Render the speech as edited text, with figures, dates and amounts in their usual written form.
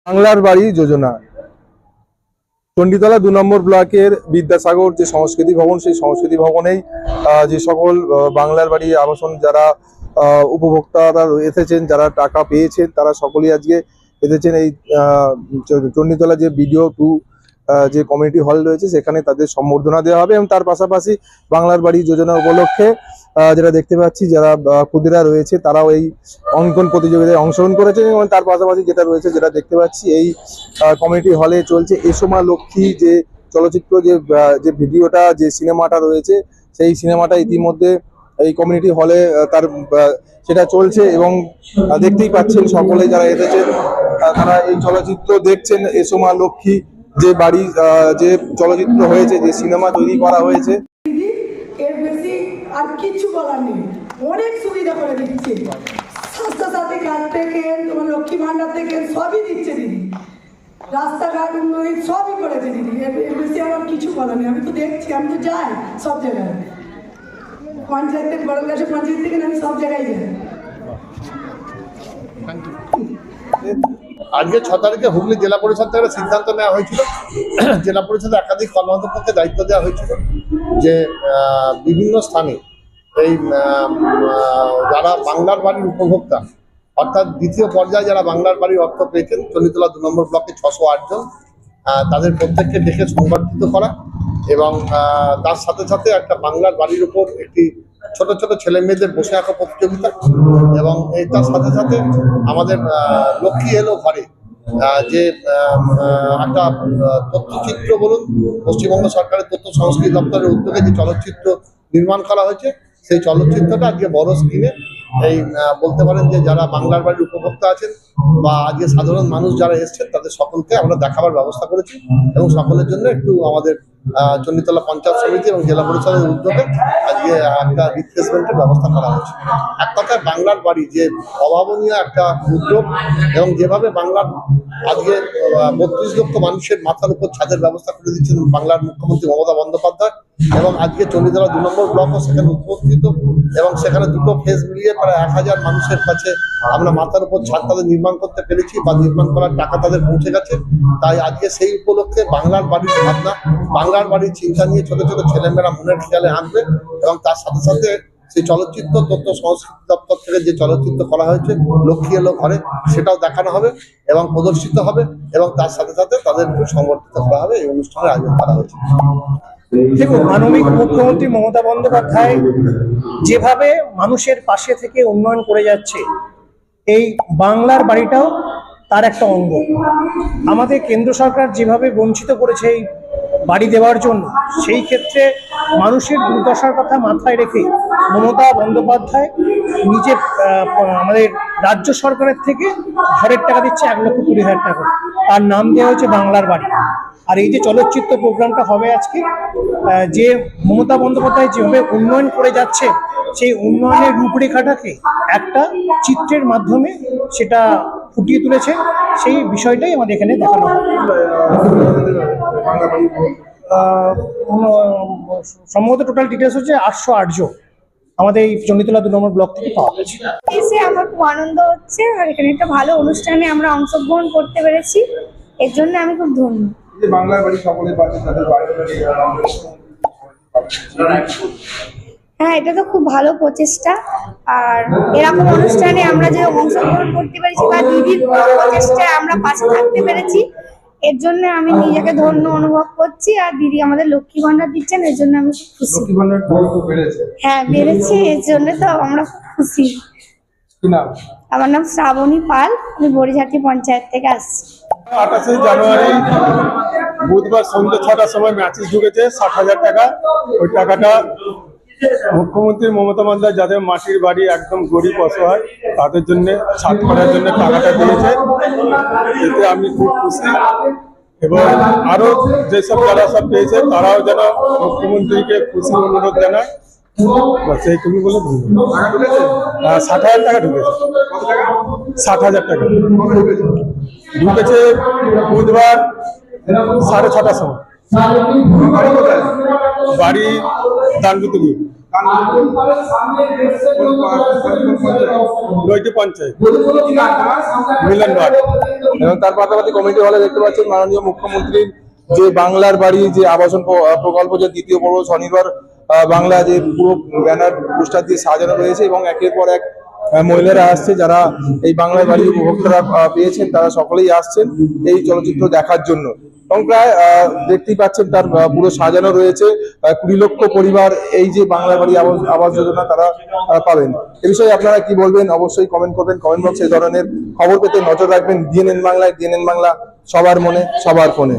বাংলার বাড়ি যোজনা চণ্ডীতলা ২ নম্বর ব্লকের বিদ্যাসাগর যে সংস্কৃতি ভবন, সেই সংস্কৃতি ভবনেই যে সকল বাংলার বাড়ি আবাসন যারা উপভোক্তারা এসেছেন, যারা টাকা পেয়েছেন, তারা সকলেই আজকে এসেছেন এই চণ্ডীতলা যে BDO-2 যে কমিউনিটি হল রয়েছে সেখানে তাদের সম্বর্ধনা দেওয়া হবে। এবং তার পাশাপাশি বাংলার বাড়ি যোজনা উপলক্ষে যেটা দেখতে পাচ্ছি, যারা ক্ষুদিরা রয়েছে তারাও এই অঙ্কন প্রতিযোগিতায় অংশগ্রহণ করেছেন। এবং তার পাশাপাশি যেটা রয়েছে, যেটা দেখতে পাচ্ছি, এই কমিউনিটি হলে চলছে এসো মা লক্ষ্মী যে চলচ্চিত্র, যে ভিডিওটা, যে সিনেমাটা রয়েছে, সেই সিনেমাটা ইতিমধ্যে এই কমিউনিটি হলে তার সেটা চলছে। এবং দেখতেই পাচ্ছেন সকলে যারা এসেছেন তারা এই চলচ্চিত্র দেখছেন। এসো মা লক্ষ্মী যে বাড়ি যে চলচ্চিত্র হয়েছে, যে সিনেমা তৈরি করা হয়েছে, এর বেশি আর কিছু বলার নেই। অনেক সুবিধা করে দিচ্ছে, স্বাস্থ্যসাথী কার্ড থেকে তোমার লক্ষ্মী ভান্ডার থেকে সবই দিচ্ছে দিদি, রাস্তাঘাট উন্নয়ন সবই করেছে দিদি। এর বেশি আমার কিছু বলার নেই। আমি তো দেখছি, আমি তো যাই সব জায়গায়, পঞ্চায়েত থেকে বড় গাছে পঞ্চায়েত থেকে আমি সব জায়গায় যাই। আজকে 6 তারিখে হুগলি জেলা পরিষদ থেকে সিদ্ধান্ত নেওয়া হয়েছিল, জেলা পরিষদে একাধিক কর্মকর্তাকে দায়িত্ব দেওয়া হয়েছিল যে বিভিন্ন স্থানে এই যারা বাংলার বাড়ির উপভোক্তা, অর্থাৎ দ্বিতীয় পর্যায়ে যারা বাংলার বাড়ির অর্থ পেয়েছেন চণ্ডীতলা 2 নম্বর ব্লকে 608 জন, তাদের প্রত্যেককে ডেকে সংগঠিত করা এবং তার সাথে সাথে একটা বাংলার বাড়ির উপর একটি ছোট ছোট ছেলে মেয়েদের বসে আঁকা প্রতিযোগিতা এবং তার সাথে সাথে আমাদের লক্ষ্মী এলো ঘরে যে একটা তথ্যচিত্র বলুন, পশ্চিমবঙ্গ সরকারের তথ্য সংস্কৃতি দপ্তরের উদ্যোগে যে চলচ্চিত্র নির্মাণ করা হয়েছে, সেই চলচ্চিত্রটা আজকে বড় স্ক্রিনে এই বলতে পারেন যে যারা বাংলার বাড়ির উপভোক্তা আছেন বা আজকে সাধারণ মানুষ যারা এসছেন তাদের সকলকে আমরা দেখাবার ব্যবস্থা করেছি। এবং সকলের জন্য একটু আমাদের চণ্ডীতলা পঞ্চায়েত সমিতি এবং জেলা পরিষদের উদ্যোগে আজকে একটা রিফ্রেশমেন্টের ব্যবস্থা করা হয়েছে। এক কথায় বাংলার বাড়ি যে অভাবনীয় একটা উদ্যোগ এবং যেভাবে বাংলার আজকে 32 লক্ষ মানুষের মাথার উপর ছাদের ব্যবস্থা করে দিচ্ছেন বাংলার মুখ্যমন্ত্রী মমতা বন্দ্যোপাধ্যায়, এবং আজকে চণ্ডীতলা 2 নম্বর ব্লকও সেখানে উপস্থিত এবং সেখানে দুটো ফেজ মিলিয়ে প্রায় 1000 মানুষের কাছে আমরা মাথার উপর ছাদ তাদের নির্মাণ করতে পেরেছি বা নির্মাণ করার টাকা তাদের পৌঁছে গেছে। তাই আজকে সেই উপলক্ষে বাংলার বাড়ির ভাবনা, বাংলার বাড়ির চিন্তা নিয়ে ছোট ছোট ছেলেমেয়েরা মনের খেয়ালে আনবে এবং তার সাথে সাথে সেই চলচ্চিত্র তথ্য সংস্কৃতি দপ্তর থেকে যে চলচ্চিত্র করা হয়েছে লক্ষ্মী এলো ঘরে, সেটাও দেখানো হবে এবং প্রদর্শিত হবে এবং তার সাথে সাথে তাদের সংগঠিত করা হবে। এই অনুষ্ঠানের আয়োজন করা হয়েছে। দেখুন, মাননীয় মুখ্যমন্ত্রী মমতা বন্দ্যোপাধ্যায় যেভাবে মানুষের পাশে থেকে উন্নয়ন করে যাচ্ছে, এই বাংলার বাড়িটাও তার একটা অঙ্গ। আমাদের কেন্দ্র সরকার যেভাবে বঞ্চিত করেছে এই বাড়ি দেওয়ার জন্য, সেই ক্ষেত্রে মানুষের দুর্দশার কথা মাথায় রেখে মমতা বন্দ্যোপাধ্যায় নিজে আমাদের রাজ্য সরকারের থেকে ঘরের টাকা দিচ্ছে 1,20,000 টাকা। তার নাম দেওয়া হয়েছে বাংলার বাড়ি। আর এই যে চলচ্চিত্র প্রোগ্রামটা হবে আজকে, যে মমতা বন্দ্যোপাধ্যায় যেভাবে উন্নয়ন করে যাচ্ছে, সেই উন্নয়নের রূপরেখাটাকে একটা চিত্রের মাধ্যমে সেটা ফুটিয়ে তুলেছে। সেই বিষয়টাই আমাদের এখানে দেখানো হয়। সম্ভবত টোটাল ডিটেলস হচ্ছে 808 জন আমাদের এই চণ্ডীতলা 2 নম্বর ব্লক থেকে পাওয়া গেছে। এসে আমার খুব আনন্দ হচ্ছে আর এখানে একটা ভালো অনুষ্ঠানে আমরা অংশগ্রহণ করতে পেরেছি, এর জন্য আমি খুব ধন্য। হ্যাঁ, এটা তো খুব ভালো প্রচেষ্টা। আর এরকম অনুষ্ঠানে আমরা যে অংশগ্রহণ করতে পেরেছি বা দিদির প্রচেষ্টায় আমরা পাশে থাকতে পেরেছি, এর জন্য আমি নিজেকে ধন্য অনুভব করছি। আর দিদি আমাদের লক্ষ্মী ভান্ডার দিচ্ছেন, এর জন্য আমি খুব খুশি। হ্যাঁ, বেড়েছে, এর জন্য তো আমরা খুব খুশি। আমার নাম শ্রাবণী পাল, আমি বড়িঝাটি পঞ্চায়েত থেকে আসছি। 28 জানুয়ারি বুধবার সন্ধ্যে 6টার সময় ম্যাচেস ঢুকেছে 60,000 টাকা। ওই টাকাটা মুখ্যমন্ত্রী মমতা বন্দ্যোপাধ্যায় যাদের মাটির বাড়ি একদম গরিব অসহায় তাদের জন্য ছাদ করার জন্য টাকাটা দিয়েছে। এতে আমি খুব খুশি এবং আরো যেসব যারা সব পেয়েছে তারাও যেন মুখ্যমন্ত্রীকে খুশি অনুরোধ জানায়। সেইটুকু বলে 60,000 টাকা ঢুকেছে। 60,000 টাকা ঢুকেছে বুধবার 6:30টার সময়। বাড়ি দানগুতুলি। নয়টি পঞ্চায়েত মিলন ভাট। এবং তার পাশাপাশি কমিটি হলে দেখতে পাচ্ছেন মাননীয় মুখ্যমন্ত্রীর যে বাংলার বাড়ি যে আবাসন প্রকল্প, যে দ্বিতীয় পর্ব স্বনির্ভর বাংলা, যে পুরো ব্যানার পোস্টার দিয়ে সাজানো রয়েছে এবং একের পর এক মহিলারা আসছে, যারা এই বাংলার বাড়ি উপভোক্তারা পেয়েছেন তারা সকলেই আসছেন এই চলচ্চিত্র দেখার জন্য। এবং প্রায় দেখতেই পাচ্ছেন তার পুরো সাজানো রয়েছে। 20 লক্ষ পরিবার এই যে বাংলার বাড়ি আবাস যোজনা তারা পাবেন। এ বিষয়ে আপনারা কি বলবেন অবশ্যই কমেন্ট করবেন, কমেন্ট বক্সে এই ধরনের খবর পেতে নজর রাখবেন। ডিএনএন বাংলায়, ডিএনএন বাংলা সবার মনে সবার ফোনে।